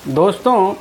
दोस्तों,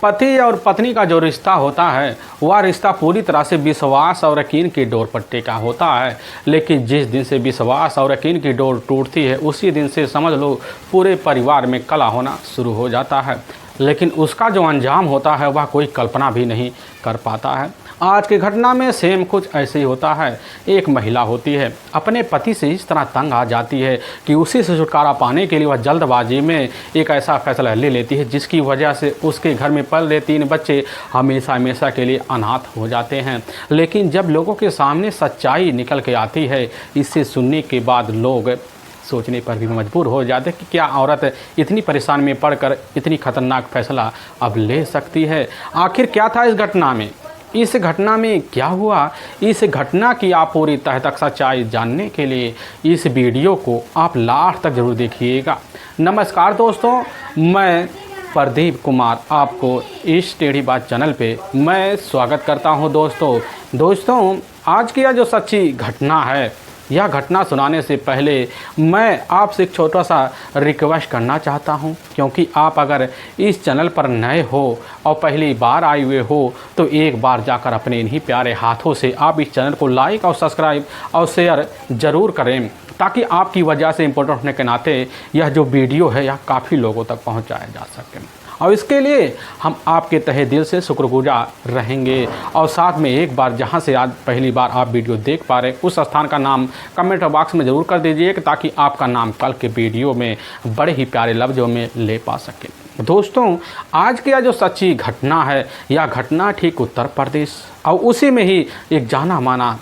पति और पत्नी का जो रिश्ता होता है वह रिश्ता पूरी तरह से विश्वास और यकीन की डोर पर टिका होता है। लेकिन जिस दिन से विश्वास और यकीन की डोर टूटती है उसी दिन से समझ लो पूरे परिवार में कलह होना शुरू हो जाता है। लेकिन उसका जो अंजाम होता है वह कोई कल्पना भी नहीं कर पाता है। आज की घटना में सेम कुछ ऐसे ही होता है। एक महिला होती है, अपने पति से इस तरह तंग आ जाती है कि उसी से छुटकारा पाने के लिए वह जल्दबाजी में एक ऐसा फैसला ले लेती है जिसकी वजह से उसके घर में पल रहे 3 बच्चे हमेशा हमेशा के लिए अनाथ हो जाते हैं। लेकिन जब लोगों के सामने सच्चाई निकल के आती है, इसे सुनने के बाद लोग सोचने पर भी मजबूर हो जाते कि क्या औरत इतनी परेशान में पड़कर इतनी खतरनाक फैसला अब ले सकती है। आखिर क्या था इस घटना में, इस घटना में क्या हुआ, इस घटना की आप पूरी तह तक सच्चाई जानने के लिए इस वीडियो को आप लास्ट तक जरूर देखिएगा। नमस्कार दोस्तों, मैं प्रदीप कुमार आपको इस टेढ़ी बात चैनल पे मैं स्वागत करता हूं। दोस्तों आज की यह जो सच्ची घटना है, यह घटना सुनाने से पहले मैं आपसे एक छोटा सा रिक्वेस्ट करना चाहता हूं, क्योंकि आप अगर इस चैनल पर नए हो और पहली बार आए हुए हो तो एक बार जाकर अपने इन्हीं प्यारे हाथों से आप इस चैनल को लाइक और सब्सक्राइब और शेयर ज़रूर करें, ताकि आपकी वजह से इम्पोर्टेंट होने के नाते यह जो वीडियो है यह काफ़ी लोगों तक पहुँचाया जा सके। और इसके लिए हम आपके तहे दिल से शुक्रगुजार रहेंगे। और साथ में एक बार जहां से आज पहली बार आप वीडियो देख पा रहे उस स्थान का नाम कमेंट बॉक्स में ज़रूर कर दीजिए, ताकि आपका नाम कल के वीडियो में बड़े ही प्यारे लफ्ज़ों में ले पा सके। दोस्तों आज की यह जो सच्ची घटना है, यह घटना ठीक उत्तर प्रदेश और उसी में ही एक जाना माना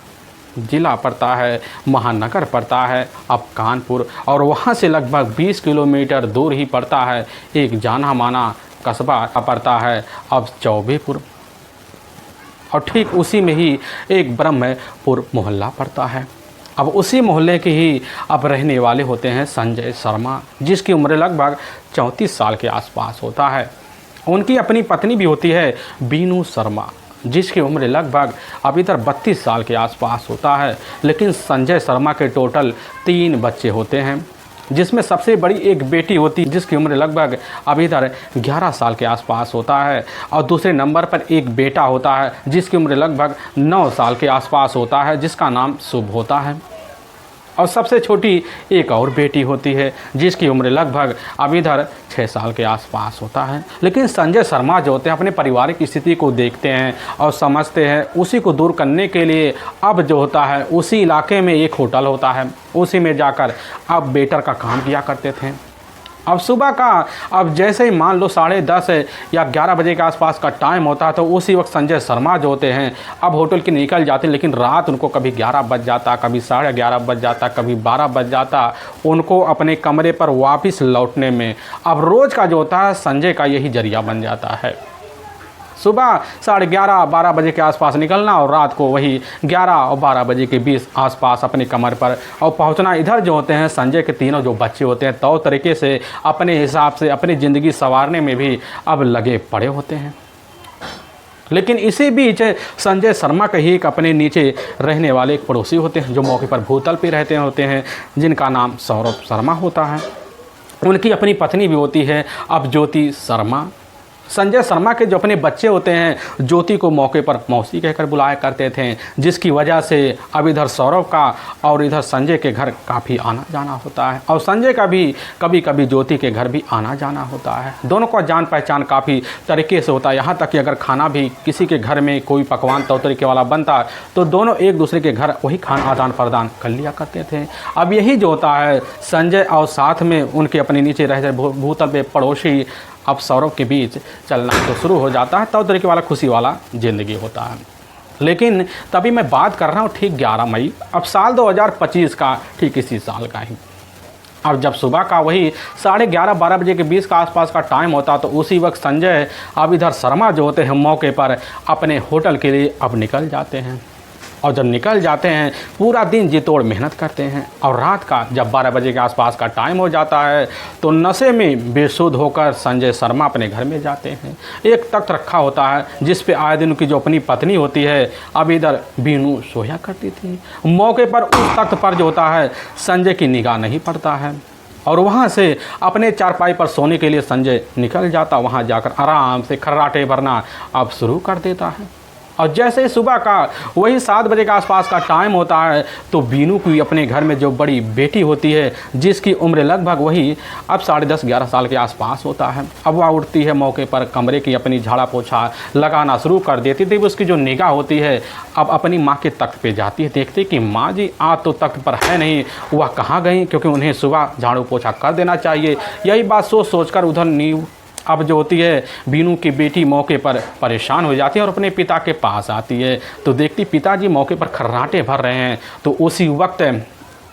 ज़िला पड़ता है, महानगर पड़ता है अब कानपुर, और वहाँ से लगभग 20 किलोमीटर दूर ही पड़ता है एक जाना माना कस्बा पड़ता है अब चौबेपुर, और ठीक उसी में ही एक ब्रह्मपुर मोहल्ला पड़ता है। अब उसी मोहल्ले के ही अब रहने वाले होते हैं संजय शर्मा, जिसकी उम्र लगभग 34 साल के आसपास होता है। उनकी अपनी पत्नी भी होती है बीनू शर्मा, जिसकी उम्र लगभग अब इधर 32 साल के आसपास होता है। लेकिन संजय शर्मा के टोटल 3 बच्चे होते हैं, जिसमें सबसे बड़ी एक बेटी होती है जिसकी उम्र लगभग अब इधर 11 साल के आसपास होता है, और दूसरे नंबर पर एक बेटा होता है जिसकी उम्र लगभग 9 साल के आसपास होता है, जिसका नाम शुभ होता है। और सबसे छोटी एक और बेटी होती है जिसकी उम्र लगभग अब इधर 6 साल के आसपास होता है। लेकिन संजय शर्मा जो होते हैं अपने पारिवारिक स्थिति को देखते हैं और समझते हैं, उसी को दूर करने के लिए अब जो होता है उसी इलाके में एक होटल होता है, उसी में जाकर अब वेटर का काम किया करते थे। अब सुबह का अब जैसे ही मान लो 10:30 या 11 बजे के आसपास का टाइम होता है, तो उसी वक्त संजय शर्मा जो होते हैं अब होटल के निकल जाते हैं। लेकिन रात उनको कभी 11 बज जाता, कभी 11:30 बज जाता, कभी 12 बज जाता उनको अपने कमरे पर वापस लौटने में। अब रोज़ का जो होता है संजय का यही जरिया बन जाता है, सुबह 11:30-12 बजे के आसपास निकलना और रात को वही 11 और 12 बजे के बीच आसपास अपने कमर पर और पहुंचना। इधर जो होते हैं संजय के तीनों जो बच्चे होते हैं तो तरीके से अपने हिसाब से अपनी ज़िंदगी संवारने में भी अब लगे पड़े होते हैं। लेकिन इसी बीच संजय शर्मा के ही एक अपने नीचे रहने वाले एक पड़ोसी होते हैं जो मौके पर भूतल पे रहते होते हैं, जिनका नाम सौरभ शर्मा होता है। उनकी अपनी पत्नी भी होती है अब ज्योति शर्मा। संजय शर्मा के जो अपने बच्चे होते हैं ज्योति को मौके पर मौसी कहकर बुलाया करते थे, जिसकी वजह से अब इधर सौरभ का और इधर संजय के घर काफ़ी आना जाना होता है, और संजय का भी कभी कभी ज्योति के घर भी आना जाना होता है। दोनों का जान पहचान काफ़ी तरीके से होता है, यहाँ तक कि अगर खाना भी किसी के घर में कोई पकवान तौर तरीके वाला बनता तो दोनों एक दूसरे के घर वही खाना आदान प्रदान कर लिया करते थे। अब यही जो होता है संजय और साथ में उनके अपने नीचे रह भूतल पे पड़ोसी अब सौरभ के बीच चलना तो शुरू हो जाता है, तब तरीके वाला खुशी वाला ज़िंदगी होता है। लेकिन तभी मैं बात कर रहा हूँ ठीक 11 मई अब साल 2025 का, ठीक इसी साल का ही। अब जब सुबह का वही 11:30-12 बजे के बीच का आसपास का टाइम होता तो उसी वक्त संजय अब इधर शर्मा जो होते हैं मौके पर अपने होटल के लिए अब निकल जाते हैं। और जब निकल जाते हैं पूरा दिन जी तोड़ मेहनत करते हैं, और रात का जब 12 बजे के आसपास का टाइम हो जाता है तो नशे में बेसुध होकर संजय शर्मा अपने घर में जाते हैं। एक तख्त रखा होता है जिस पे आए दिन उनकी जो अपनी पत्नी होती है अब इधर बीनू सोया करती थी। मौके पर उस तख्त पर जो होता है संजय की निगाह नहीं पड़ता है, और वहाँ से अपने चारपाई पर सोने के लिए संजय निकल जाता। वहाँ जाकर आराम से खर्राटे भरना अब शुरू कर देता है। और जैसे ही सुबह का वही 7 बजे के आसपास का टाइम होता है तो बीनू की अपने घर में जो बड़ी बेटी होती है, जिसकी उम्र लगभग वही अब 10.5-11 साल के आसपास होता है, अब वह उठती है, मौके पर कमरे की अपनी झाड़ा पोछा लगाना शुरू कर देती थी। उसकी जो निगाह होती है अब अपनी माँ के तख्त पे जाती है, देखती कि माँ जी आज तो तख्त पर है नहीं, वह कहाँ गई, क्योंकि उन्हें सुबह झाड़ू पोछा कर देना चाहिए। यही बात सोच कर उधर नींव अब जो होती है बीनू की बेटी मौके पर परेशान हो जाती है और अपने पिता के पास आती है तो देखती पिताजी मौके पर खर्राटे भर रहे हैं। तो उसी वक्त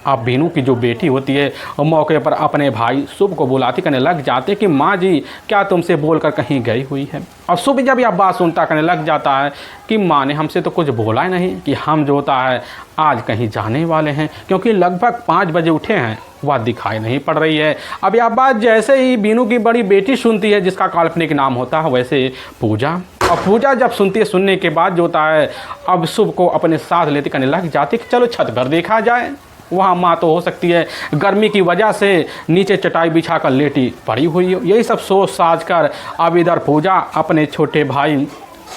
अब बीनू की जो बेटी होती है वो मौके पर अपने भाई शुभ को बुलाती, कहने लग जाते कि माँ जी क्या तुमसे बोलकर कहीं गई हुई है। और शुभ जब यह बात सुनता कहने लग जाता है कि माँ ने हमसे तो कुछ बोला ही नहीं कि हम जो होता है आज कहीं जाने वाले हैं, क्योंकि लगभग 5 बजे उठे हैं, वह दिखाई नहीं पड़ रही है। अब यह बात जैसे ही बीनू की बड़ी बेटी सुनती है, जिसका काल्पनिक नाम होता है वैसे पूजा, और पूजा जब सुनती है, सुनने के बाद जो होता है अब शुभ को अपने साथ लेते कहने लग जाती कि चलो छत पर देखा जाए। वहाँ माँ तो हो सकती है गर्मी की वजह से नीचे चटाई बिछा कर लेटी पड़ी हुई हो। यही सब सोच साज कर अब इधर पूजा अपने छोटे भाई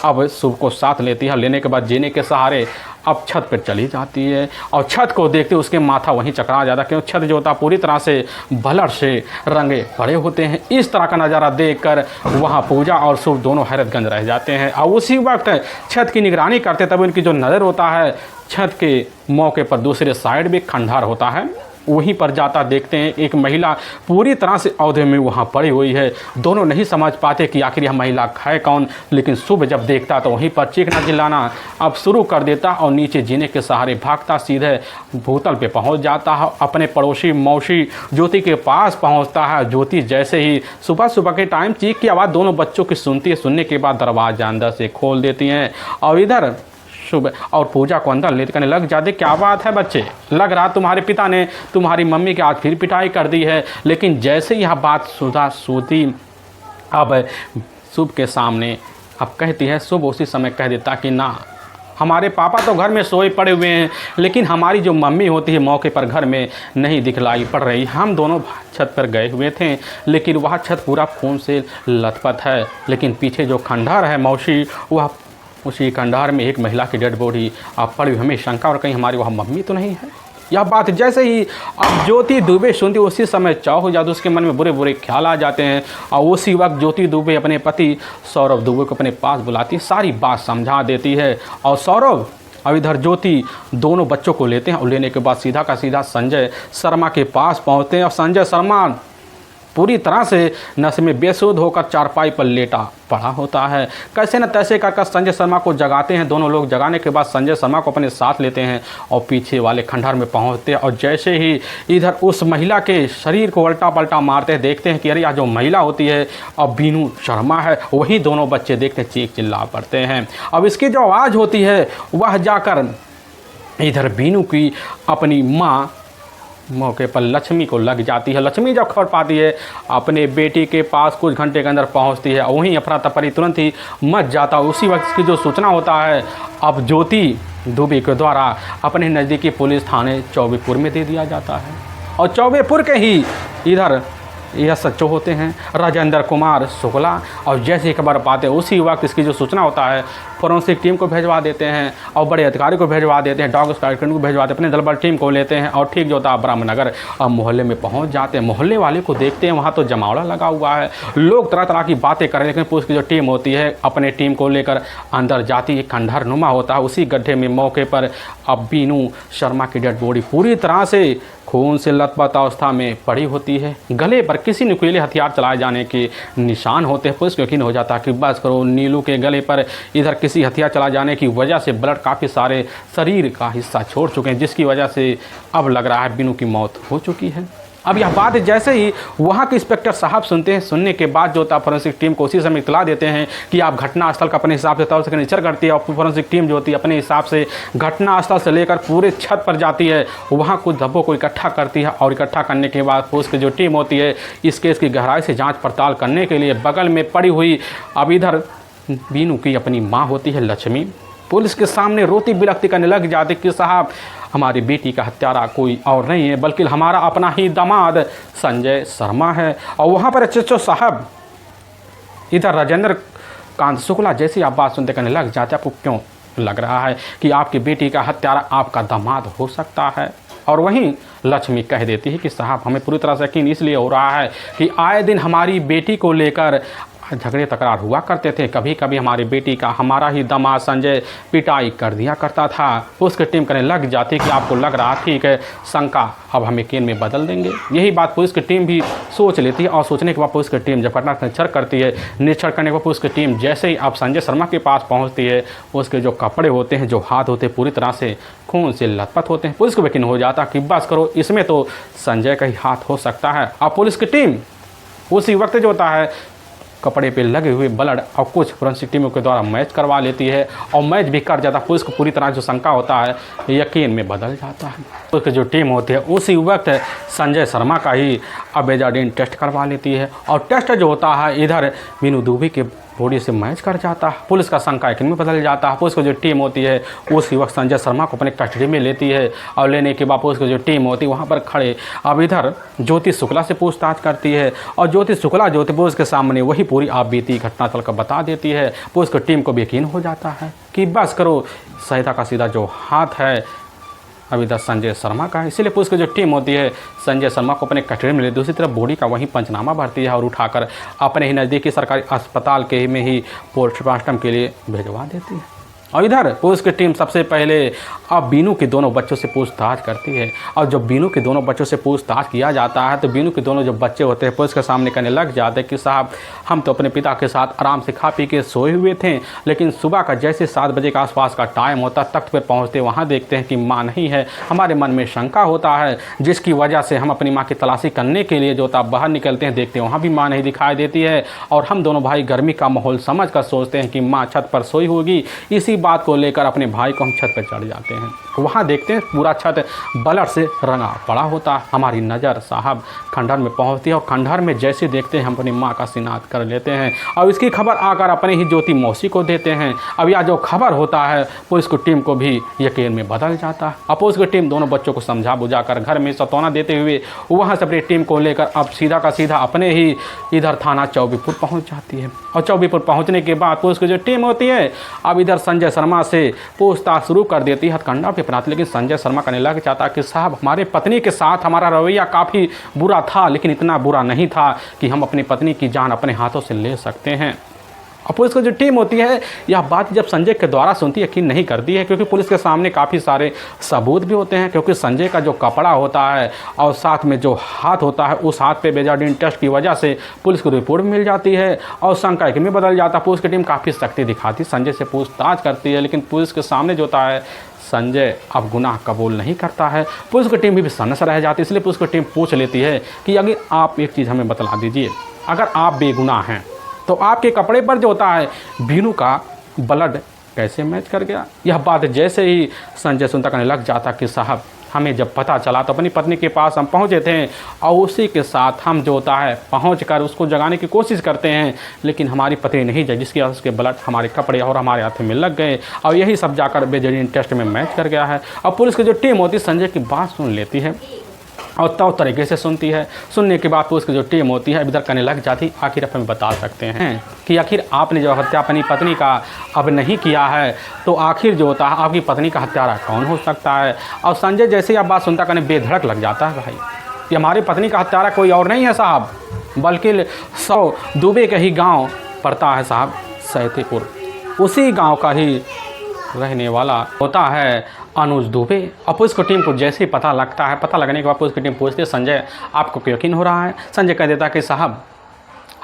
अब शुभ को साथ लेती है। लेने के बाद जीने के सहारे अब छत पर चली जाती है और छत को देखते उसके माथा वहीं चकरा जाता, क्योंकि छत जो होता पूरी तरह से ब्लड से रंगे पड़े होते हैं। इस तरह का नज़ारा देखकर वहाँ पूजा और शुभ दोनों हैरतगंज रह जाते हैं। और उसी वक्त छत की निगरानी करते तब उनकी जो नज़र होता है छत के मौके पर दूसरे साइड भी खंडहर होता है, वहीं पर जाता देखते हैं एक महिला पूरी तरह से औंधे में वहाँ पड़ी हुई है। दोनों नहीं समझ पाते कि आखिर यह महिला है कौन, लेकिन शुभ जब देखता तो वहीं पर चीखना चिल्लाना अब शुरू कर देता और नीचे जीने के सहारे भागता सीधे भूतल पे पहुँच जाता है। अपने पड़ोसी मौसी ज्योति के पास पहुँचता है। ज्योति जैसे ही सुबह के टाइम चीख की आवाज़ दोनों बच्चों की सुनती है, सुनने के बाद दरवाजा अंदर से खोल देती हैं और इधर शुभ और पूजा को अंदर लेते कहने लग जाते क्या बात है बच्चे, लग रहा तुम्हारे पिता ने तुम्हारी मम्मी की आज फिर पिटाई कर दी है। लेकिन जैसे यह बात सूती अब शुभ के सामने अब कहती है, शुभ उसी समय कह देता कि ना, हमारे पापा तो घर में सोए पड़े हुए हैं, लेकिन हमारी जो मम्मी होती है मौके पर घर में नहीं दिखलाई पड़ रही। हम दोनों छत पर गए हुए थे, लेकिन वह छत पूरा खून से लथपथ है, लेकिन पीछे जो खंडहर है मौसी, वह उसी खंडहर में एक महिला की डेड बॉडी अब पड़ी। हमें शंका और कहीं हमारी वह मम्मी तो नहीं है। यह बात जैसे ही अब ज्योति दुबे सुनती उसी समय चौंक हो जाती, उसके मन में बुरे बुरे ख्याल आ जाते हैं। और उसी वक्त ज्योति दुबे अपने पति सौरभ दुबे को अपने पास बुलाती है, सारी बात समझा देती है। और सौरभ अब इधर ज्योति दोनों बच्चों को लेते हैं और लेने के बाद सीधा का सीधा संजय शर्मा के पास पहुँचते हैं। और संजय शर्मा पूरी तरह से नशे में बेसुध होकर चारपाई पर लेटा पड़ा होता है। कैसे न तैसे कर संजय शर्मा को जगाते हैं। दोनों लोग जगाने के बाद संजय शर्मा को अपने साथ लेते हैं और पीछे वाले खंडहर में पहुंचते हैं। और जैसे ही इधर उस महिला के शरीर को उल्टा पलटा मारते हैं, देखते हैं कि अरे यह जो महिला होती है अब बीनू शर्मा है। वही दोनों बच्चे देखते चीख चिल्ला पड़ते हैं। अब इसकी जो आवाज़ होती है वह जाकर इधर बीनू की अपनी माँ मौके पर लक्ष्मी को लग जाती है। लक्ष्मी जब खबर पाती है अपने बेटी के पास कुछ घंटे के अंदर पहुंचती है, वहीं अफरा तफरी तुरंत ही मच जाता। उसी वक्त की जो सूचना होता है अब ज्योति दुबे के द्वारा अपने नज़दीकी पुलिस थाने चौबेपुर में दे दिया जाता है। और चौबेपुर के ही इधर यह सच्चो होते हैं राजेंद्र कुमार शुक्ला। और जैसे ही खबर पाते हैं उसी वक्त इसकी जो सूचना होता है फोरेंसिक टीम को भेजवा देते हैं और बड़े अधिकारी को भेजवा देते हैं, डॉग स्क्वाड को भेजवाते हैं, अपने दल बल टीम को लेते हैं और ठीक जो होता है ब्रह्मनगर मोहल्ले में पहुंच जाते हैं। मोहल्ले वाले को देखते हैं वहाँ तो जमावड़ा लगा हुआ है, लोग तरह तरह की बातें कर रहे हैं। लेकिन पुलिस की जो टीम होती है अपने टीम को लेकर अंदर जाती है। खंडहर नुमा होता है, उसी गड्ढे में मौके पर अब बीनू शर्मा की डेड बॉडी पूरी तरह से खून से लथपथ अवस्था में पड़ी होती है। गले पर किसी नुकीले हथियार चलाए जाने के निशान होते हैं। पुलिस को यकीन हो जाता कि बस करो, नीलू के गले पर इधर किसी हथियार चला जाने की वजह से ब्लड काफ़ी सारे शरीर का हिस्सा छोड़ चुके हैं, जिसकी वजह से अब लग रहा है बीनू की मौत हो चुकी है। अब यह बात जैसे ही वहाँ के इंस्पेक्टर साहब सुनते हैं, सुनने के बाद जो होता है फोरेंसिक टीम को उसी समय इतला देते हैं कि आप घटनास्थल का अपने हिसाब से तौर से निरीक्षण करती है। और फोरेंसिक टीम जो होती है अपने हिसाब से घटनास्थल से लेकर पूरे छत पर जाती है, वहाँ कुछ धब्बों को इकट्ठा करती है। और इकट्ठा करने के बाद पुलिस की जो टीम होती है इस केस की गहराई से जाँच पड़ताल करने के लिए बगल में पड़ी हुई अब इधर बीनू की अपनी माँ होती है लक्ष्मी, पुलिस के सामने रोती बिलखती करने लग जाती कि साहब हमारी बेटी का हत्यारा कोई और नहीं है बल्कि हमारा अपना ही दामाद संजय शर्मा है। और वहाँ पर एसएचओ साहब इधर राजेंद्र कांत शुक्ला जैसी आप बात सुनते करने लग जाते, आपको क्यों लग रहा है कि आपकी बेटी का हत्यारा आपका दामाद हो सकता है? और वहीं लक्ष्मी कह देती है कि साहब हमें पूरी तरह से यकीन इसलिए हो रहा है कि आए दिन हमारी बेटी को लेकर झगड़े तकरार हुआ करते थे। कभी कभी हमारी बेटी का हमारा ही दामाद संजय पिटाई कर दिया करता था। उसकी टीम करने लग जाती कि आपको लग रहा ठीक है, शंका अब हम यकीन में बदल देंगे। यही बात पुलिस की टीम भी सोच लेती है और सोचने के बाद पुलिस की टीम जब घटना का निरीक्षण करती है, निरीक्षण करने के बाद पुलिस की टीम जैसे ही अब संजय शर्मा के पास पहुँचती है, उसके जो कपड़े होते हैं, जो हाथ होते हैं, पूरी तरह से खून से लथपथ होते हैं। पुलिस को यकीन हो जाता कि बस करो, इसमें तो संजय का ही हाथ हो सकता है। अब पुलिस की टीम उसी वक्त जो होता है कपड़े पे लगे हुए ब्लड और कुछ फोरेंसिक टीमों के द्वारा मैच करवा लेती है और मैच भी कर जाता है। पुलिस को पूरी तरह जो शंका होता है यकीन में बदल जाता है। उसकी जो टीम होती है उसी वक्त संजय शर्मा का ही बेजाडीन टेस्ट करवा लेती है और टेस्ट जो होता है इधर मीनू दुबे के बॉडी से मैच कर जाता है। पुलिस का शंका यकीन में बदल जाता है। पुलिस की जो टीम होती है उसी वक्त संजय शर्मा को अपने कस्टडी में लेती है और लेने के बाद पुलिस की जो टीम होती है वहाँ पर खड़े अब इधर ज्योति शुक्ला से पूछताछ करती है और ज्योति शुक्ला जो होती है पुलिस के सामने वही पूरी आप बीती घटनास्थल का बता देती है। पुलिस की टीम को भी यकीन हो जाता है कि बस करो, सहिता का सीधा जो हाथ है अब इधर संजय शर्मा का है। इसीलिए पुलिस की जो टीम होती है संजय शर्मा को अपने कस्टडी में ले, दूसरी तरफ बॉडी का वहीं पंचनामा भरती है और उठाकर अपने ही नज़दीकी सरकारी अस्पताल के में ही पोस्टमार्टम के लिए भिजवा देती है। और इधर पुलिस की टीम सबसे पहले अब बीनू के दोनों बच्चों से पूछताछ करती है और जब बीनू के दोनों बच्चों से पूछताछ किया जाता है तो बीनू के दोनों जो बच्चे होते हैं पुलिस के सामने कहने लग जाते हैं कि साहब हम तो अपने पिता के साथ आराम से खा पी के सोए हुए थे, लेकिन सुबह का जैसे 7 बजे के आसपास का टाइम होता तख्त पर पहुँचते वहाँ देखते हैं कि माँ नहीं है। हमारे मन में शंका होता है जिसकी वजह से हम अपनी माँ की तलाशी करने के लिए जो होता बाहर निकलते हैं, देखते हैं वहाँ भी माँ नहीं दिखाई देती है और हम दोनों भाई गर्मी का माहौल समझ कर सोचते हैं कि माँ छत पर सोई होगी। इसी बात को लेकर अपने भाई को हम छत पर चढ़ जाते हैं। वहाँ देखते हैं पूरा छत ब्लड से रंगा पड़ा होता है। हमारी नज़र साहब खंडहर में पहुँचती है और खंडहर में जैसे देखते हैं हम अपनी माँ का सिनात कर लेते हैं और इसकी खबर आकर अपने ही ज्योति मौसी को देते हैं। अब यह जो खबर होता है पुलिस की टीम को भी यकीन में बदल जाता है। अब पुलिस की टीम दोनों बच्चों को समझा बुझाकर घर में सतौना देते हुए वहाँ से अपनी टीम को लेकर अब सीधा का सीधा अपने ही इधर थाना चौबीपुर पहुँच जाती है। और चौबीपुर पहुँचने के बाद पुलिस की जो टीम होती है अब इधर संजय शर्मा से पूछताछ शुरू कर देती है हथकंडा के अपराध। लेकिन संजय शर्मा कहने लग चाहता कि साहब हमारे पत्नी के साथ हमारा रवैया काफ़ी बुरा था, लेकिन इतना बुरा नहीं था कि हम अपनी पत्नी की जान अपने हाथों से ले सकते हैं। और पुलिस की जो टीम होती है यह बात जब संजय के द्वारा सुनती यकीन नहीं करती है, क्योंकि पुलिस के सामने काफ़ी सारे सबूत भी होते हैं। क्योंकि संजय का जो कपड़ा होता है और साथ में जो हाथ होता है उस हाथ पे बेजाडीन टेस्ट की वजह से पुलिस को रिपोर्ट मिल जाती है और शंका यकीन में बदल जाता है। पुलिस की टीम काफ़ी सख्ती दिखाती संजय से पूछताछ करती है, लेकिन पुलिस के सामने जो होता है संजय अब गुनाह कबूल नहीं करता है। पुलिस की टीम भी सन्न रह जाती है। इसलिए पुलिस की टीम पूछ लेती है कि अगर आप एक चीज़ हमें बतला दीजिए, अगर आप बेगुनाह हैं तो आपके कपड़े पर जो होता है बीनू का ब्लड कैसे मैच कर गया। यह बात जैसे ही संजय सुनता करने लग जाता कि साहब हमें जब पता चला तो अपनी पत्नी के पास हम पहुंचे थे और उसी के साथ हम जो होता है पहुंचकर उसको जगाने की कोशिश करते हैं, लेकिन हमारी पत्नी नहीं जगी, जिसकी वजह से उसके ब्लड हमारे कपड़े और हमारे हाथ में लग गए और यही सब जाकर बेजाडीन टेस्ट में मैच कर गया है। और पुलिस की जो टीम होती है संजय की बात सुन लेती है और तौ तरीके से सुनती है। सुनने के बाद पुलिस की जो टीम होती है इधर करने लग जाती, आखिर आप हमें बता सकते हैं कि आखिर आपने जो हत्या अपनी पत्नी का अब नहीं किया है तो आखिर जो होता है आपकी पत्नी का हत्यारा कौन हो सकता है। और संजय जैसे ही आप बात सुनता करने बेधड़क लग जाता है, भाई कि हमारी पत्नी का हत्यारा कोई और नहीं है साहब, बल्कि 100 दुबे के ही गाँव पड़ता है साहब सैतीपुर, उसी गाँव का ही रहने वाला होता है अनुज दुबे। और पुलिस की टीम को जैसे ही पता लगता है, पता लगने के बाद पुलिस की टीम पूछती है संजय आपको यकीन हो रहा है। संजय कह देता कि साहब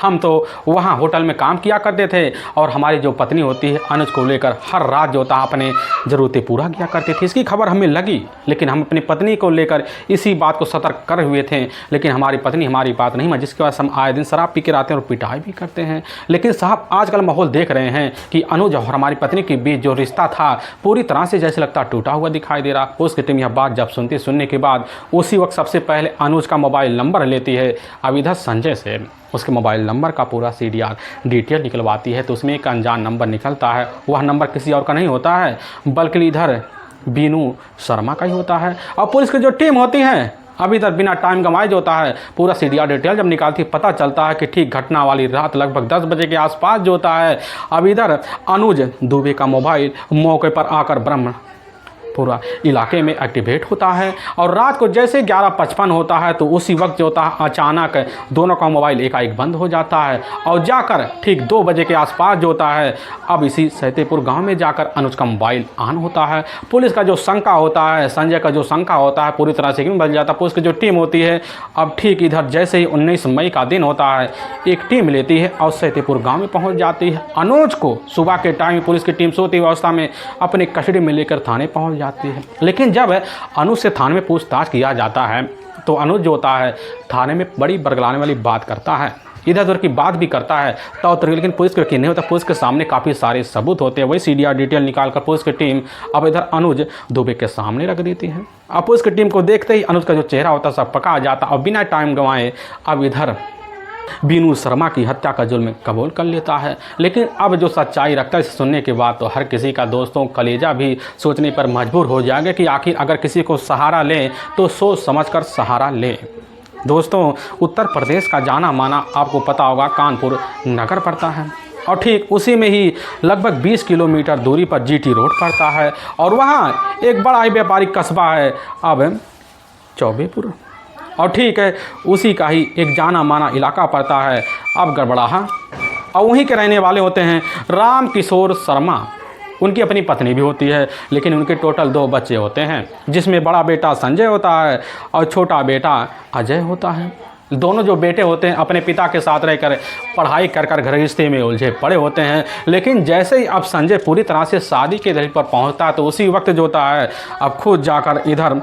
हम तो वहाँ होटल में काम किया करते थे और हमारी जो पत्नी होती है अनुज को लेकर हर रात जो होता अपने ज़रूरतें पूरा किया करती थी। इसकी खबर हमें लगी, लेकिन हम अपनी पत्नी को लेकर इसी बात को सतर्क कर हुए थे, लेकिन हमारी पत्नी हमारी बात नहीं मान, जिसके वजह से हम आए दिन शराब पी के आते हैं और पिटाई भी करते हैं। लेकिन साहब आजकल माहौल देख रहे हैं कि अनुज और हमारी पत्नी के बीच जो रिश्ता था पूरी तरह से जैसे लगता टूटा हुआ दिखाई दे रहा। उसकी टीम यह बात जब सुनने के बाद उसी वक्त सबसे पहले अनुज का मोबाइल नंबर लेती है अब इधर संजय से उसके मोबाइल नंबर का पूरा CDR डिटेल निकलवाती है तो उसमें एक अनजान नंबर निकलता है। वह नंबर किसी और का नहीं होता है बल्कि इधर बीनू शर्मा का ही होता है। और पुलिस की जो टीम होती है अब इधर बिना टाइम गंवाए जो होता है पूरा CDR डिटेल जब निकालती पता चलता है कि ठीक घटना वाली रात लगभग 10 बजे के आसपास जो होता है अब इधर अनुज दुबे का मोबाइल मौके पर आकर ब्रह्म पूरा इलाके में एक्टिवेट होता है। और रात को जैसे 11:55 होता है तो उसी वक्त जो होता है अचानक दोनों का मोबाइल एकाएक बंद हो जाता है और जाकर ठीक 2 बजे के आसपास जो होता है अब इसी सहतेपुर गांव में जाकर अनुज का मोबाइल ऑन होता है। पुलिस का जो शंका होता है संजय का जो शंका होता है पूरी तरह से बदल जाता है। पुलिस की जो टीम होती है अब ठीक इधर जैसे ही 19 मई का दिन होता है एक टीम लेती है और सहतेपुर गाँव में पहुँच जाती है। अनुज को सुबह के टाइम पुलिस की टीम सोती अवस्था में अपने कस्टडी में लेकर थाने पहुँच जाती है। लेकिन जब अनुज से थाने में पूछताछ किया जाता है तो अनुज जो होता है थाने में बड़ी बरगलाने वाली बात करता है, इधर उधर की बात भी करता है तो लेकिन पुलिस को यकीन नहीं होता। पुलिस के सामने काफ़ी सारे सबूत होते हैं। वही CDR डिटेल निकालकर पुलिस की टीम अब इधर अनुज दुबे के सामने रख देती है। अब पुलिस की टीम को देखते ही अनुज का जो चेहरा होता है सब पका जाता और बिना टाइम गंवाए अब इधर बीनू शर्मा की हत्या का जुल्म कबूल कर लेता है। लेकिन अब जो सच्चाई रखता है इसे सुनने के बाद तो हर किसी का दोस्तों कलेजा भी सोचने पर मजबूर हो जाएगा कि आखिर अगर किसी को सहारा लें तो सोच समझकर सहारा लें। दोस्तों उत्तर प्रदेश का जाना माना आपको पता होगा कानपुर नगर पड़ता है और ठीक उसी में ही लगभग 20 किलोमीटर दूरी पर GT रोड पड़ता है और वहाँ एक बड़ा ही व्यापारिक कस्बा है अब चौबेपुर और ठीक है उसी का ही एक जाना माना इलाका पड़ता है अब गड़बड़ाहा और वहीं के रहने वाले होते हैं राम किशोर शर्मा। उनकी अपनी पत्नी भी होती है लेकिन उनके टोटल 2 बच्चे होते हैं जिसमें बड़ा बेटा संजय होता है और छोटा बेटा अजय होता है। दोनों जो बेटे होते हैं अपने पिता के साथ रहकर पढ़ाई कर गृहस्थी में उलझे पड़े होते हैं। लेकिन जैसे ही अब संजय पूरी तरह से शादी के दल पर पहुंचता है तो उसी वक्त जो होता है अब खुद जाकर इधर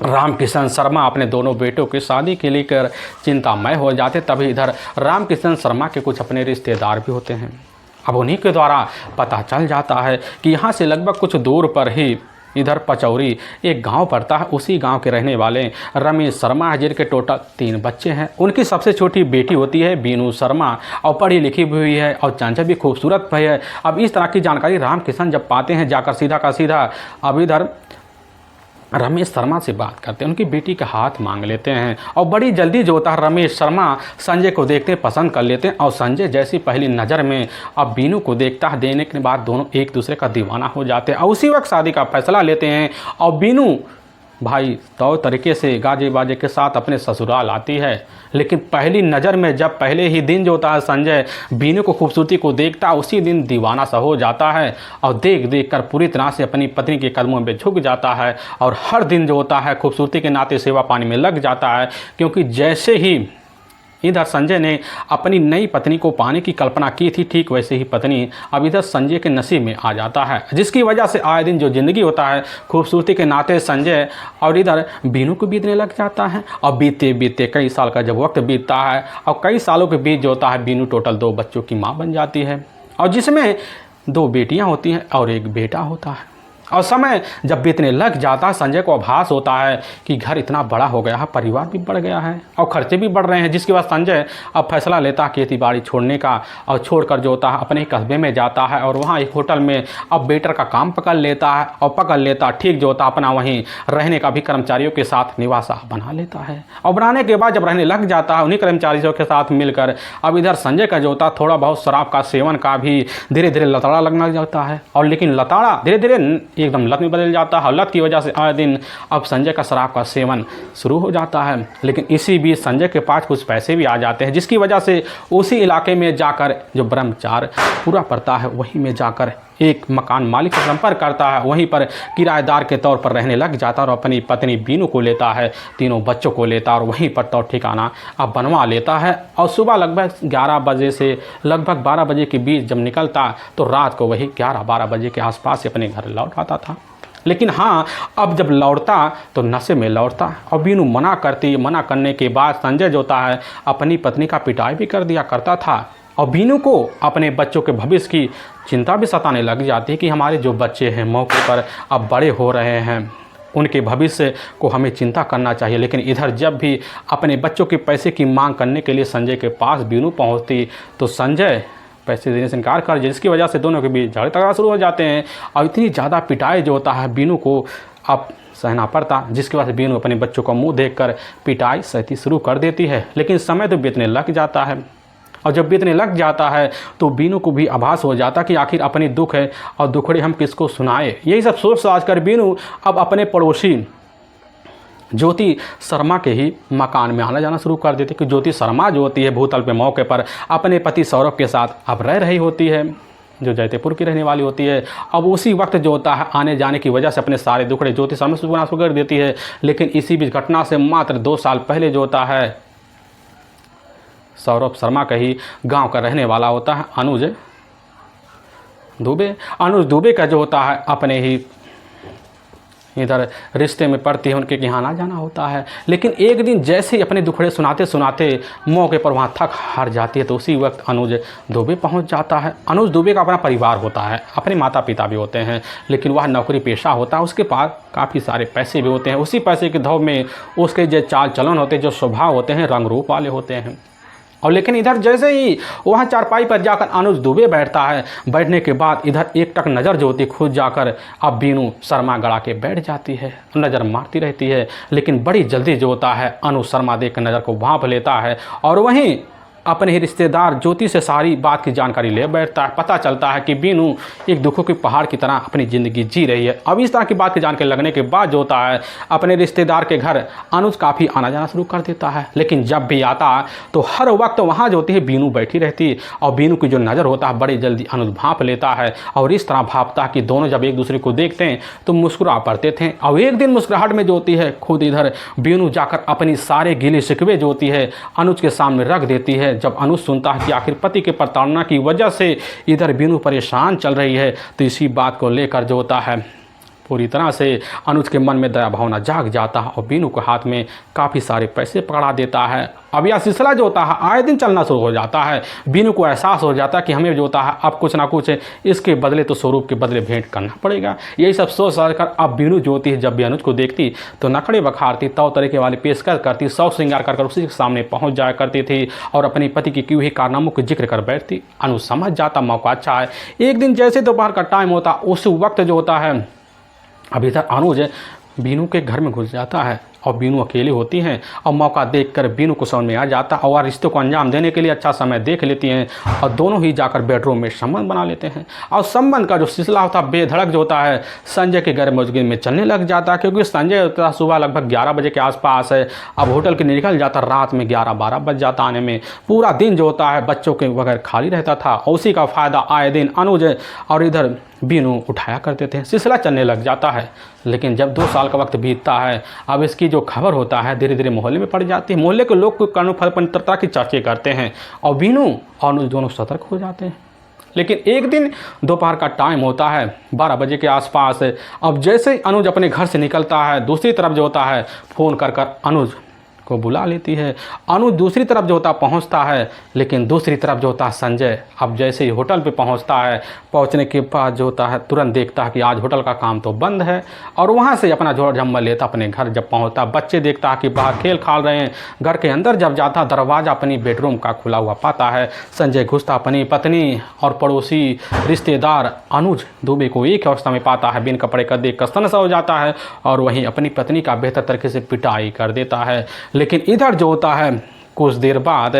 रामकिशन शर्मा अपने दोनों बेटों की शादी के लेकर चिंतामय हो जाते। तभी इधर रामकिशन शर्मा के कुछ अपने रिश्तेदार भी होते हैं। अब उन्हीं के द्वारा पता चल जाता है कि यहाँ से लगभग कुछ दूर पर ही इधर पचौरी एक गांव पड़ता है। उसी गांव के रहने वाले रमेश शर्मा है जिनके टोटल 3 बच्चे हैं। उनकी सबसे छोटी बेटी होती है बीनू शर्मा और पढ़ी लिखी भी हुई है और चंचल भी खूबसूरत भी है। अब इस तरह की जानकारी रामकिशन जब पाते हैं जाकर सीधा का सीधा अब इधर रमेश शर्मा से बात करते हैं, उनकी बेटी का हाथ मांग लेते हैं और बड़ी जल्दी जो होता है रमेश शर्मा संजय को देखते पसंद कर लेते हैं। और संजय जैसी पहली नज़र में अब बीनू को देखता है, देने के बाद दोनों एक दूसरे का दीवाना हो जाते हैं और उसी वक्त शादी का फैसला लेते हैं। और बीनू भाई तौर तरीके से गाजे बाजे के साथ अपने ससुराल आती है। लेकिन पहली नज़र में जब पहले ही दिन जो होता है संजय बीनू को खूबसूरती को देखता है उसी दिन दीवाना सा हो जाता है और देख देख कर पूरी तरह से अपनी पत्नी के कदमों में झुक जाता है और हर दिन जो होता है खूबसूरती के नाते सेवा पानी में लग जाता है। क्योंकि जैसे ही इधर संजय ने अपनी नई पत्नी को पाने की कल्पना की थी ठीक वैसे ही पत्नी अब इधर संजय के नसीब में आ जाता है, जिसकी वजह से आए दिन जो ज़िंदगी होता है खूबसूरती के नाते संजय और इधर बीनू को बीतने लग जाता है। और बीते बीते कई साल का जब वक्त बीतता है और कई सालों के बीच जो होता है बीनू टोटल 2 बच्चों की माँ बन जाती है और जिसमें 2 बेटियाँ होती हैं और 1 बेटा होता है। और समय जब बीतने लग जाता है संजय को आभास होता है कि घर इतना बड़ा हो गया है, परिवार भी बढ़ गया है और खर्चे भी बढ़ रहे हैं, जिसके बाद संजय अब फैसला लेता है खेती बाड़ी छोड़ने का और छोड़कर जो होता है अपने कस्बे में जाता है और वहाँ एक होटल में अब वेटर का काम पकड़ लेता है और पकड़ लेता ठीक जो होता अपना वहीं रहने का भी कर्मचारियों के साथ निवास बना लेता है। और बनाने के बाद जब रहने लग जाता है उन्हीं कर्मचारियों के साथ मिलकर अब इधर संजय का जो होता है थोड़ा बहुत शराब का सेवन का भी धीरे धीरे लताड़ा लगने लग जाता है और लेकिन लताड़ा धीरे धीरे एकदम लत में बदल जाता है। लत की वजह से आए दिन अब संजय का शराब का सेवन शुरू हो जाता है। लेकिन इसी बीच संजय के पास कुछ पैसे भी आ जाते हैं, जिसकी वजह से उसी इलाके में जाकर जो ब्रह्मचार पूरा पड़ता है वहीं में जाकर एक मकान मालिक से संपर्क करता है, वहीं पर किराएदार के तौर पर रहने लग जाता है और अपनी पत्नी बीनू को लेता है, 3 बच्चों को लेता है और वहीं पर तौर ठिकाना अब बनवा लेता है। और सुबह लगभग 11 बजे से लगभग 12 बजे के बीच जब निकलता तो रात को वही 11-12 बजे के आसपास से अपने घर लौट आता था। लेकिन हाँ अब जब लौटता तो नशे में लौटता और बीनू मना करती। मना करने के बाद संजय जो होता है अपनी पत्नी का पिटाई भी कर दिया करता था और बीनू को अपने बच्चों के भविष्य की चिंता भी सताने लग जाती है कि हमारे जो बच्चे हैं मौके पर अब बड़े हो रहे हैं उनके भविष्य को हमें चिंता करना चाहिए। लेकिन इधर जब भी अपने बच्चों के पैसे की मांग करने के लिए संजय के पास बीनू पहुंचती तो संजय पैसे देने से इनकार कर, जिसकी वजह से दोनों के बीच झगड़े तगड़ा शुरू हो जाते हैं और इतनी ज़्यादा पिटाई जो होता है बीनू को अब सहना पड़ता, जिसकी वजह से बीनू अपने बच्चों का मुंह देखकर पिटाई सहती शुरू कर देती है। लेकिन समय तो बीतने लग जाता है और जब बीतने लग जाता है तो बीनू को भी आभास हो जाता कि आखिर अपनी दुख है और दुखड़े हम किसको सुनाए। यही सब सोच समझ कर बीनू अब अपने पड़ोसी ज्योति शर्मा के ही मकान में आना जाना शुरू कर देती कि ज्योति शर्मा जो होती है भूतल पे मौके पर अपने पति सौरभ के साथ अब रह रही होती है, जो जयदेपुर की रहने वाली होती है। अब उसी वक्त जो होता है आने जाने की वजह से अपने सारे दुखड़े ज्योति शर्मा से शुरू कर देती है। लेकिन इसी बीच घटना से मात्र 2 साल पहले जो होता है सौरभ शर्मा का ही गांव का रहने वाला होता है अनुज दुबे का जो होता है अपने ही इधर रिश्ते में पड़ती है, उनके यहाँ आना जाना होता है। लेकिन एक दिन जैसे ही अपने दुखड़े सुनाते सुनाते मौके पर वहाँ थक हार जाती है तो उसी वक्त अनुज दुबे पहुँच जाता है। अनुज दुबे का अपना परिवार होता है, अपने माता पिता भी होते हैं, लेकिन वह नौकरी पेशा होता है, उसके पास काफ़ी सारे पैसे भी होते हैं। उसी पैसे के धौव में उसके जो चाल चलन होते हैं, जो स्वभाव होते हैं, रंग रूप वाले होते हैं। और लेकिन इधर जैसे ही वहाँ चारपाई पर जाकर अनुज दुबे बैठता है, बैठने के बाद इधर एक टक नज़र जो होती खुद जाकर अब बीनू शर्मा गड़ा के बैठ जाती है, नज़र मारती रहती है। लेकिन बड़ी जल्दी जो होता है अनुज शर्मा देख कर नज़र को भांप लेता है और वहीं अपने ही रिश्तेदार ज्योति से सारी बात की जानकारी ले बैठता है। पता चलता है कि बीनू एक दुखों के पहाड़ की तरह अपनी ज़िंदगी जी रही है। अब इस तरह की बात की जानकारी लगने के बाद जो होता है अपने रिश्तेदार के घर अनुज काफ़ी आना जाना शुरू कर देता है। लेकिन जब भी आता तो हर वक्त वहाँ जो होती है बीनू बैठी रहती है और बीनू की जो नज़र होता है बड़ी जल्दी अनुज भांप लेता है और इस तरह भापता है कि दोनों जब एक दूसरे को देखते हैं तो मुस्कुरा पड़ते थे। और एक दिन मुस्कुराहट में जो होती है खुद इधर बीनू जाकर अपनी सारे गिले शिकवे जो होती है अनुज के सामने रख देती है। जब अनुज सुनता है कि आखिर पति के प्रताड़ना की वजह से इधर बीनू परेशान चल रही है तो इसी बात को लेकर जो होता है पूरी तरह से अनुज के मन में दया भावना जाग जाता है और बीनू के हाथ में काफ़ी सारे पैसे पकड़ा देता है। अब यह सिलसिला जो होता है आए दिन चलना शुरू हो जाता है। बीनू को एहसास हो जाता है कि हमें जो होता है अब कुछ ना कुछ इसके बदले तो स्वरूप के बदले भेंट करना पड़ेगा। यही सब सोच कर अब बीनू जो होती है जब भी अनुज को देखती तो नखड़े बखारती, तौ तरीके वाली पेशकश करती, सौ श्रृंगार कर उसी के सामने पहुँच जाया करती थी और अपनी पति की हुई कारनामों का जिक्र कर बैठती। अनुज समझ जाता मौका अच्छा है। एक दिन जैसे दोपहर का टाइम होता उस वक्त जो होता है अब इधर अनुज बीनू के घर में घुस जाता है और बीनू अकेली होती हैं और मौका देखकर बीनू को समझ में आ जाता और रिश्ते को अंजाम देने के लिए अच्छा समय देख लेती हैं और दोनों ही जाकर बेडरूम में संबंध बना लेते हैं। और संबंध का जो सिलसिला होता है बेधड़क जो होता है संजय के घर मौजूदगी में चलने लग जाता है, क्योंकि संजय होता सुबह लगभग 11 बजे के आसपास है, अब होटल के निकल जाता, रात में 11-12 बज जाता आने में। पूरा दिन जो होता है बच्चों के बगैर खाली रहता था और उसी का फ़ायदा आए दिन अनुज और इधर बीनू उठाया करते थे। सिलसिला चलने लग जाता है। लेकिन जब 2 साल का वक्त बीतता है अब इसकी जो खबर होता है धीरे धीरे मोहल्ले में पड़ जाती है। मोहल्ले के लोग कर्णफल की चर्चे करते हैं और बीनू और अनुज दोनों सतर्क हो जाते हैं। लेकिन एक दिन दोपहर का टाइम होता है 12 बजे के आसपास। अब जैसे अनुज अपने घर से निकलता है दूसरी तरफ जो होता है फ़ोन कर अनुज को बुला लेती है। अनुज दूसरी तरफ जो होता पहुंचता है, लेकिन दूसरी तरफ जो होता है संजय अब जैसे ही होटल पे पहुंचता है, पहुंचने के बाद जो होता है तुरंत देखता है कि आज होटल का काम तो बंद है और वहां से अपना जोड़ झम्मल लेता अपने घर जब पहुंचता बच्चे देखता है कि बाहर खेल खाल रहे हैं। घर के अंदर जब जाता दरवाज़ा अपनी बेडरूम का खुला हुआ पाता है। संजय घुसता अपनी पत्नी और पड़ोसी रिश्तेदार अनुज दुबे को एक अवस्था में पाता है, बिन कपड़े का देख कर सनसा हो जाता है और वहीं अपनी पत्नी का बेहतर तरीके से पिटाई कर देता है। लेकिन इधर जो होता है कुछ देर बाद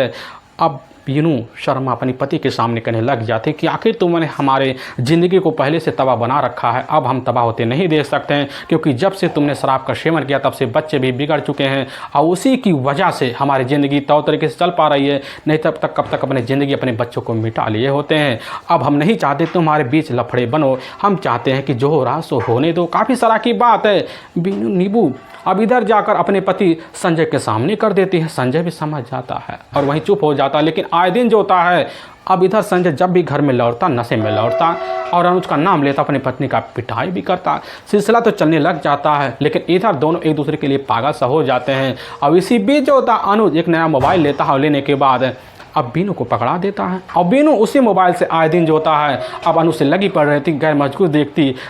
अब बीनू शर्मा अपनी पति के सामने कहने लग जाते कि आखिर तुमने हमारे ज़िंदगी को पहले से तबाह बना रखा है, अब हम तबाह होते नहीं देख सकते हैं, क्योंकि जब से तुमने शराब का सेवन किया तब से बच्चे भी बिगड़ चुके हैं और उसी की वजह से हमारी ज़िंदगी तौर तरीके से चल पा रही है। नहीं तब तक कब तक अपनी ज़िंदगी अपने बच्चों को मिटा लिए होते हैं। अब हम नहीं चाहते तुम्हारे बीच लफड़े बनो, हम चाहते हैं कि जो हो रहा सो होने दो। काफ़ी सारा की बात है बीनू नींबू अब इधर जाकर अपने पति संजय के सामने कर देती है। संजय भी समझ जाता है और वहीं चुप हो जाता है। लेकिन आए दिन जो होता है अब इधर संजय जब भी घर में लौटता नशे में लौटता और अनुज का नाम लेता, अपनी पत्नी का पिटाई भी करता। सिलसिला तो चलने लग जाता है। लेकिन इधर दोनों एक दूसरे के लिए पागल सा हो जाते हैं। अब इसी बीच जो होता अनुज एक नया मोबाइल लेता है और लेने के बाद अब बीनू को पकड़ा देता है और बीनू उसी मोबाइल से आए दिन जो होता है अब अनुज से लगी पड़ रही थी। गैर मजबूत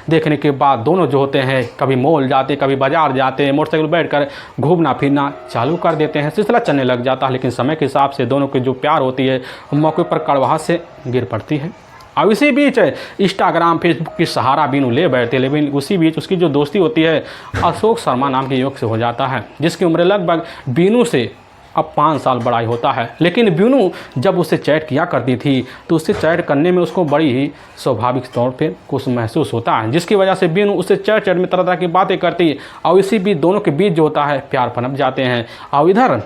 देखने के बाद दोनों जो होते हैं कभी मॉल जाते, कभी बाजार जाते, मोटरसाइकिल बैठकर घूमना फिरना चालू कर देते हैं। सिलसिला चलने लग जाता है, लेकिन समय के हिसाब से दोनों की जो प्यार होती है मौके पर कड़वाहट से गिर पड़ती है। अब इसी बीच इंस्टाग्राम फेसबुक की सहारा बीनू ले बैठते, लेकिन उसी बीच उसकी जो दोस्ती होती है अशोक शर्मा नाम के युवक से हो जाता है, जिसकी उम्र लगभग बीनू से अब 5 साल बड़ा ही होता है। लेकिन बीनू जब उससे चैट किया करती थी तो उससे चैट करने में उसको बड़ी ही स्वाभाविक तौर पे कुछ महसूस होता है, जिसकी वजह से बीनू उससे चैट में तरह तरह की बातें करती और इसी बीच दोनों के बीच जो होता है प्यार पनप जाते हैं। और इधर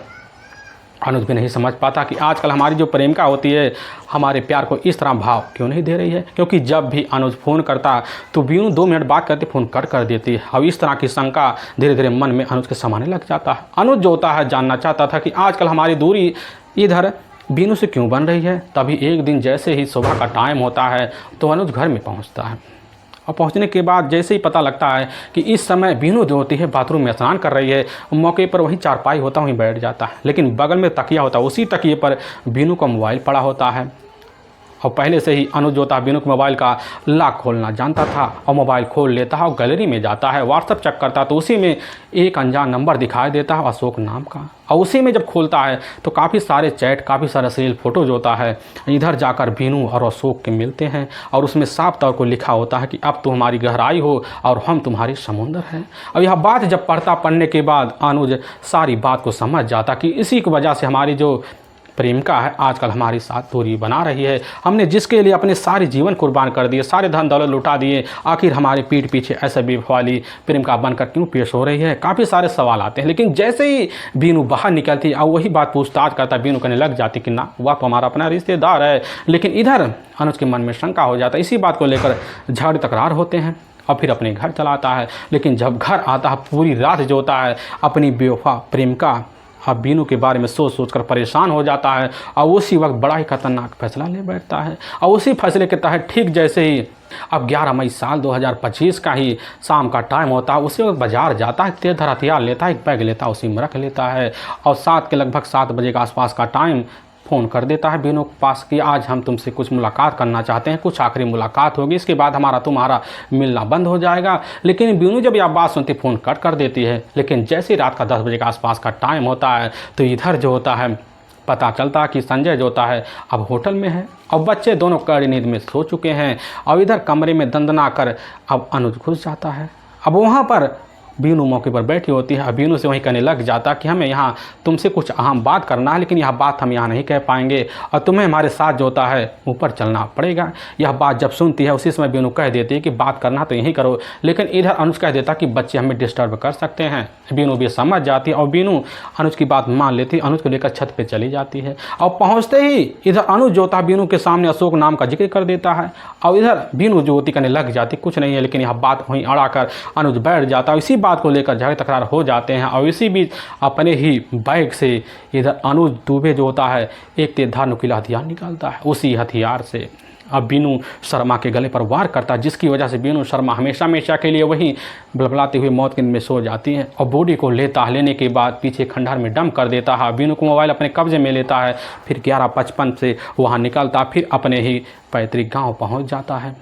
अनुज भी नहीं समझ पाता कि आजकल हमारी जो प्रेमिका होती है हमारे प्यार को इस तरह भाव क्यों नहीं दे रही है, क्योंकि जब भी अनुज फ़ोन करता तो बीनू 2 मिनट बात करते फ़ोन कट कर देती है। अब इस तरह की शंका धीरे धीरे मन में अनुज के समाने लग जाता है। अनुज जो होता है जानना चाहता था कि आजकल हमारी दूरी इधर बीनू से क्यों बन रही है। तभी एक दिन जैसे ही सुबह का टाइम होता है तो अनुज घर में पहुँचता है और पहुंचने के बाद जैसे ही पता लगता है कि इस समय बीनू जो होती है बाथरूम में स्नान कर रही है, मौके पर वहीं चारपाई होता वहीं बैठ जाता है, लेकिन बगल में तकिया होता है, उसी तकिए पर बीनू का मोबाइल पड़ा होता है। और पहले से ही अनुज जो था बीनू के मोबाइल का लॉक खोलना जानता था और मोबाइल खोल लेता है और गैलरी में जाता है, व्हाट्सअप चेक करता है तो उसी में एक अनजान नंबर दिखाई देता है अशोक नाम का। और उसी में जब खोलता है तो काफ़ी सारे चैट, काफ़ी सारा अश्लील फोटो जो होता है इधर जाकर बीनू और अशोक के मिलते हैं और उसमें साफ तौर को लिखा होता है कि अब तुम्हारी गहराई हो और हम तुम्हारी समुंदर हैं। अब यह बात जब पढ़ने के बाद अनुज सारी बात को समझ जाता कि इसी की वजह से हमारी जो प्रेमिका है आजकल हमारी साथ दूरी बना रही है। हमने जिसके लिए अपने सारे जीवन कुर्बान कर दिए, सारे धन दौलत लुटा दिए, आखिर हमारे पीठ पीछे ऐसे बेवफा वाली प्रेमिका बनकर क्यों पेश हो रही है। काफ़ी सारे सवाल आते हैं, लेकिन जैसे ही बीनू बाहर निकलती और वही बात पूछताछ करता बीनू कहने लग जाती कि ना वह तो हमारा अपना रिश्तेदार है। लेकिन इधर अनुज के मन में शंका हो जाता है। इसी बात को लेकर झगड़ तकरार होते हैं और फिर अपने घर चला आता है। लेकिन जब घर आता है पूरी रात जो होता है अपनी बेवफा प्रेमिका अब बीनू के बारे में सोच कर परेशान हो जाता है और उसी वक्त बड़ा ही खतरनाक फैसला ले बैठता है। और उसी फैसले के तहत ठीक जैसे ही अब 11 मई साल 2025 का ही शाम का टाइम होता है, उसी वक्त बाजार जाता है, तेजधार हथियार लेता है, एक बैग लेता है, उसी में रख लेता है और लगभग 7 बजे के आसपास का टाइम फ़ोन कर देता है बीनू के पास कि आज हम तुमसे कुछ मुलाकात करना चाहते हैं, कुछ आखिरी मुलाकात होगी, इसके बाद हमारा तुम्हारा मिलना बंद हो जाएगा। लेकिन बीनू जब यह बात सुनती फ़ोन कट कर देती है। लेकिन जैसे रात का 10 बजे के आसपास का टाइम होता है तो इधर जो होता है पता चलता है कि संजय जो होता है अब होटल में है और बच्चे दोनों कड़ी नींद में सो चुके हैं। और इधर कमरे में दंदना कर अब अनुज घुस जाता है। अब वहाँ पर बीनू मौके पर बैठी होती है। बीनू से वहीं कहने लग जाता कि हमें यहाँ तुमसे कुछ अहम बात करना है, लेकिन यह बात हम यहाँ नहीं कह पाएंगे और तुम्हें हमारे साथ जो होता है ऊपर चलना पड़ेगा। यह बात जब सुनती है उसी समय बीनू कह देती है कि बात करना तो यहीं करो, लेकिन इधर अनुज कह देता कि बच्चे हमें डिस्टर्ब कर सकते हैं। बीनू भी समझ जाती है और बीनू अनुज की बात मान लेती है, अनुज को लेकर छत पर चली जाती है। और पहुँचते ही इधर अनुज जो होता है बीनू के सामने अशोक नाम का जिक्र कर देता है और इधर बीनू जो होती कहने लग जाती कुछ नहीं है, लेकिन यह बात वहीं अड़ा कर अनुज बैठ जाता है। इसी बात को लेकर झगड़े तकरार हो जाते हैं और इसी बीच अपने ही बैग से इधर अनुज दुबे जो होता है एक तेजधार नुकीला हथियार निकालता है। उसी हथियार से अब बीनू शर्मा के गले पर वार करता है, जिसकी वजह से बीनू शर्मा हमेशा के लिए वहीं बलबलाते हुए मौत के नींद में सो जाती हैं। और बॉडी को लेने के बाद पीछे खंडहर में डंप कर देता है। बीनू को मोबाइल अपने कब्जे में लेता है, फिर 11:55 से वहाँ निकलता, फिर अपने ही पैतृक गाँव पहुँच जाता है।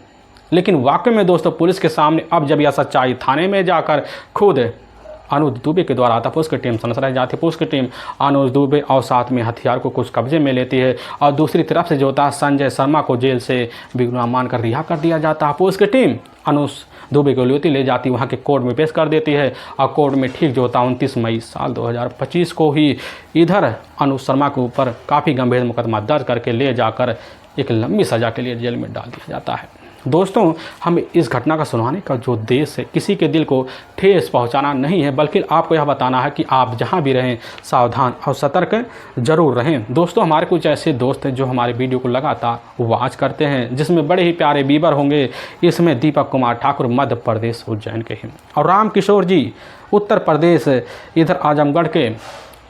लेकिन वाकई में दोस्तों पुलिस के सामने अब जब यह सच्चाई थाने में जाकर खुद अनुज दुबे के द्वारा आता, पुलिस की टीम सनसराई जाती है। पुलिस की टीम अनुज दुबे और साथ में हथियार को कुछ कब्जे में लेती है और दूसरी तरफ से जो होता है संजय शर्मा को जेल से बेगुनाह मानकर रिहा कर दिया जाता है। पुलिस की टीम अनुज दुबे को ले जाती वहाँ के कोर्ट में पेश कर देती है और कोर्ट में ठीक जो होता है 29 मई साल 2025 को ही इधर अनुज शर्मा के ऊपर काफ़ी गंभीर मुकदमा दर्ज करके ले जाकर एक लंबी सज़ा के लिए जेल में डाल दिया जाता है। दोस्तों हमें इस घटना का सुनाने का जो उद्देश्य है किसी के दिल को ठेस पहुंचाना नहीं है, बल्कि आपको यह बताना है कि आप जहां भी रहें सावधान और सतर्क जरूर रहें। दोस्तों हमारे कुछ ऐसे दोस्त हैं जो हमारे वीडियो को लगातार वॉच करते हैं, जिसमें बड़े ही प्यारे बीबर होंगे। इसमें दीपक कुमार ठाकुर मध्य प्रदेश उज्जैन के हैं और राम किशोर जी उत्तर प्रदेश इधर आजमगढ़ के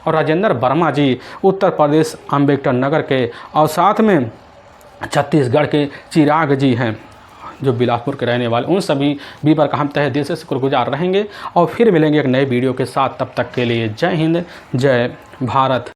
और राजेंद्र वर्मा जी उत्तर प्रदेश अम्बेडकर नगर के और साथ में छत्तीसगढ़ के चिराग जी हैं जो बिलासपुर के रहने वाले। उन सभी बीबर का हम तहे दिल से शुक्रगुजार रहेंगे और फिर मिलेंगे एक नए वीडियो के साथ। तब तक के लिए जय हिंद जय भारत।